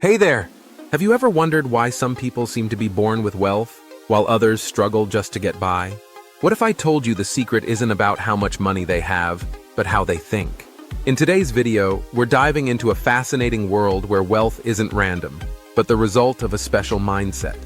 Hey there! Have you ever wondered why some people seem to be born with wealth, while others struggle just to get by? What if I told you the secret isn't about how much money they have, but how they think? In today's video, we're diving into a fascinating world where wealth isn't random, but the result of a special mindset.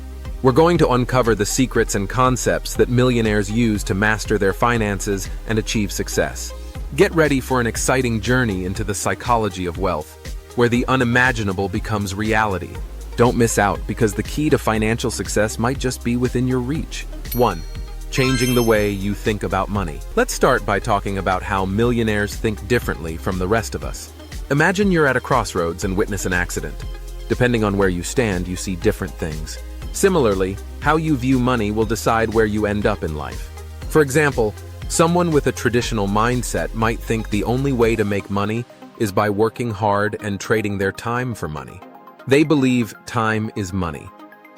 We're going to uncover the secrets and concepts that millionaires use to master their finances and achieve success. Get ready for an exciting journey into the psychology of wealth, where the unimaginable becomes reality. Don't miss out, because the key to financial success might just be within your reach. 1. Changing the way you think about money. Let's start by talking about how millionaires think differently from the rest of us. Imagine you're at a crossroads and witness an accident. Depending on where you stand, you see different things. Similarly, how you view money will decide where you end up in life. For example, someone with a traditional mindset might think the only way to make money is by working hard and trading their time for money. They believe time is money.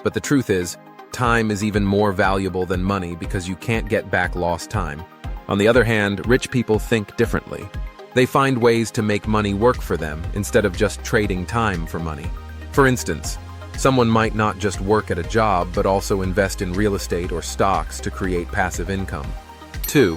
But the truth is, time is even more valuable than money because you can't get back lost time. On the other hand, rich people think differently. They find ways to make money work for them instead of just trading time for money. For instance, someone might not just work at a job but also invest in real estate or stocks to create passive income. 2.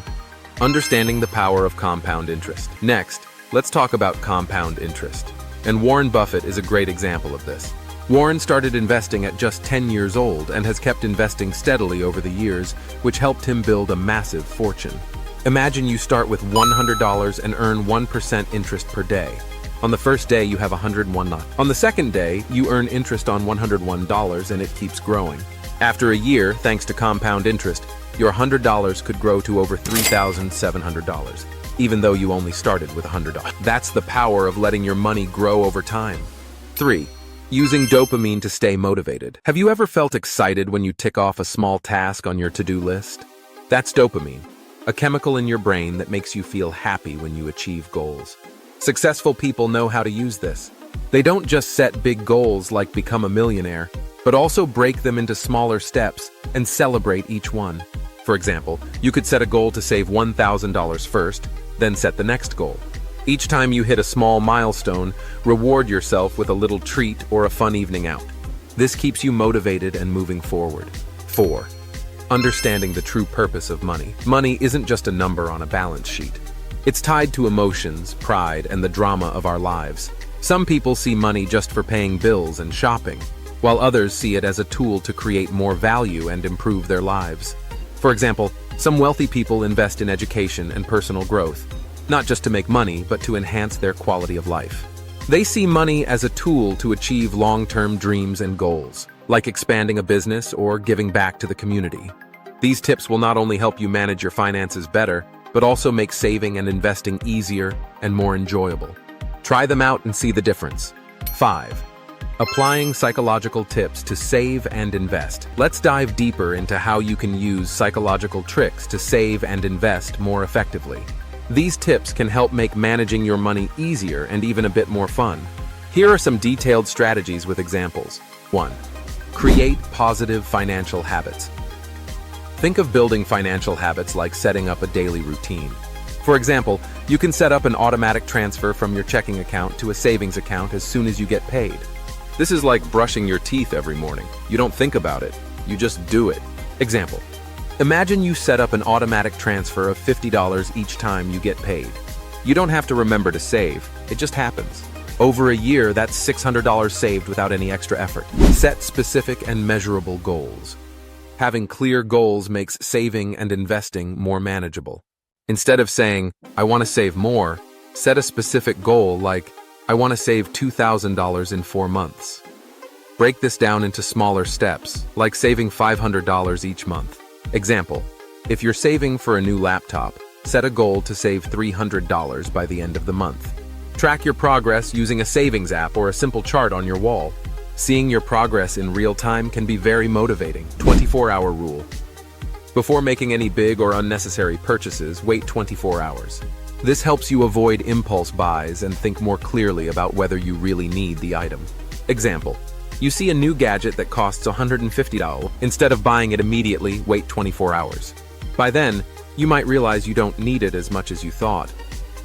Understanding the power of compound interest. Next, let's talk about compound interest. And Warren Buffett is a great example of this. Warren started investing at just 10 years old and has kept investing steadily over the years, which helped him build a massive fortune. Imagine you start with $100 and earn 1% interest per day. On the first day, you have $101. On the second day, you earn interest on $101 and it keeps growing. After a year, thanks to compound interest, your $100 could grow to over $3,700. Even though you only started with $100. That's the power of letting your money grow over time. 3. Using dopamine to stay motivated. Have you ever felt excited when you tick off a small task on your to-do list? That's dopamine, a chemical in your brain that makes you feel happy when you achieve goals. Successful people know how to use this. They don't just set big goals like become a millionaire, but also break them into smaller steps and celebrate each one. For example, you could set a goal to save $1,000 first, then set the next goal. Each time you hit a small milestone, reward yourself with a little treat or a fun evening out. This keeps you motivated and moving forward. 4. Understanding the true purpose of money. Money isn't just a number on a balance sheet. It's tied to emotions, pride, and the drama of our lives. Some people see money just for paying bills and shopping, while others see it as a tool to create more value and improve their lives. For example, some wealthy people invest in education and personal growth, not just to make money, but to enhance their quality of life. They see money as a tool to achieve long-term dreams and goals, like expanding a business or giving back to the community. These tips will not only help you manage your finances better, but also make saving and investing easier and more enjoyable. Try them out and see the difference. 5. Applying psychological tips to save and invest. Let's dive deeper into how you can use psychological tricks to save and invest more effectively. These tips can help make managing your money easier and even a bit more fun. Here are some detailed strategies with examples. 1. Create positive financial habits. Think of building financial habits like setting up a daily routine. For example, you can set up an automatic transfer from your checking account to a savings account as soon as you get paid. This is like brushing your teeth every morning. You don't think about it, you just do it. Example: imagine you set up an automatic transfer of $50 each time you get paid. You don't have to remember to save, it just happens. Over a year, that's $600 saved without any extra effort. Set specific and measurable goals. Having clear goals makes saving and investing more manageable. Instead of saying, "I want to save more," set a specific goal like, "I want to save $2,000 in 4 months." Break this down into smaller steps, like saving $500 each month. Example: if you're saving for a new laptop, set a goal to save $300 by the end of the month. Track your progress using a savings app or a simple chart on your wall. Seeing your progress in real time can be very motivating. 24-hour rule. Before making any big or unnecessary purchases, wait 24 hours. This helps you avoid impulse buys and think more clearly about whether you really need the item. Example: you see a new gadget that costs $150. Instead of buying it immediately, wait 24 hours. By then, you might realize you don't need it as much as you thought,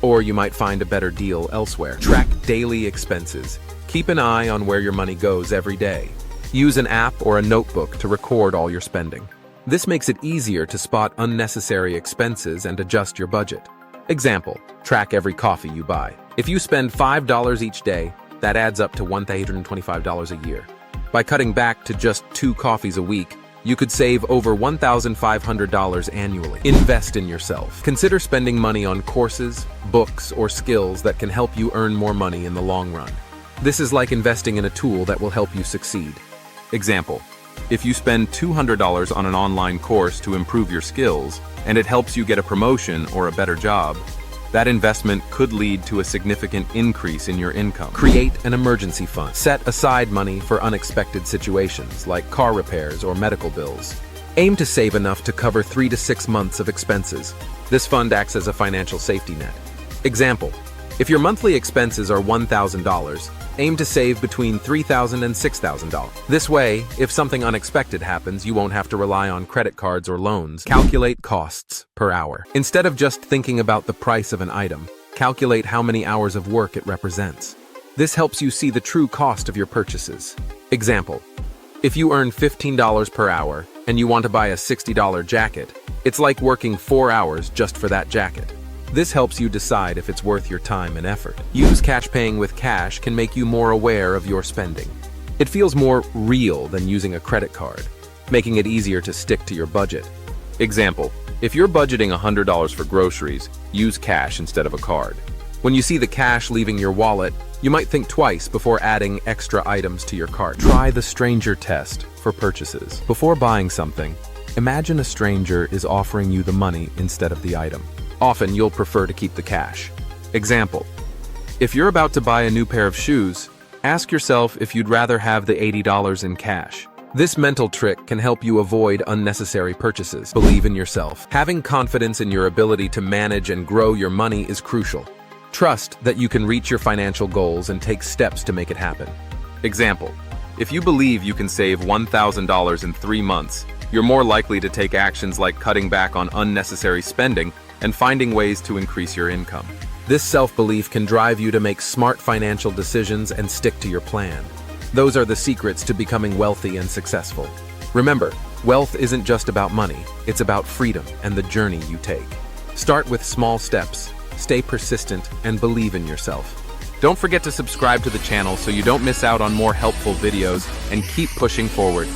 or you might find a better deal elsewhere. Track daily expenses. Keep an eye on where your money goes every day. Use an app or a notebook to record all your spending. This makes it easier to spot unnecessary expenses and adjust your budget. Example, track every coffee you buy. If you spend $5 each day, that adds up to $1,825 a year. By cutting back to just 2 coffees a week, you could save over $1,500 annually. Invest in yourself. Consider spending money on courses, books, or skills that can help you earn more money in the long run. This is like investing in a tool that will help you succeed. Example, if you spend $200 on an online course to improve your skills, and it helps you get a promotion or a better job, that investment could lead to a significant increase in your income. Create an emergency fund. Set aside money for unexpected situations, like car repairs or medical bills. Aim to save enough to cover 3 to 6 months of expenses. This fund acts as a financial safety net. Example, if your monthly expenses are $1,000, aim to save between $3,000 and $6,000. This way, if something unexpected happens, you won't have to rely on credit cards or loans. Calculate costs per hour. Instead of just thinking about the price of an item, calculate how many hours of work it represents. This helps you see the true cost of your purchases. Example, if you earn $15 per hour and you want to buy a $60 jacket, it's like working 4 hours just for that jacket. This helps you decide if it's worth your time and effort. Use cash. Paying with cash can make you more aware of your spending. It feels more real than using a credit card, making it easier to stick to your budget. Example, if you're budgeting $100 for groceries, use cash instead of a card. When you see the cash leaving your wallet, you might think twice before adding extra items to your cart. Try the stranger test for purchases. Before buying something, imagine a stranger is offering you the money instead of the item. Often you'll prefer to keep the cash. Example, if you're about to buy a new pair of shoes, ask yourself if you'd rather have the $80 in cash. This mental trick can help you avoid unnecessary purchases. Believe in yourself. Having confidence in your ability to manage and grow your money is crucial. Trust that you can reach your financial goals and take steps to make it happen. Example, if you believe you can save $1,000 in 3 months, you're more likely to take actions like cutting back on unnecessary spending and finding ways to increase your income. This self-belief can drive you to make smart financial decisions and stick to your plan. Those are the secrets to becoming wealthy and successful. Remember, wealth isn't just about money, it's about freedom and the journey you take. Start with small steps, stay persistent, and believe in yourself. Don't forget to subscribe to the channel so you don't miss out on more helpful videos, and keep pushing forward.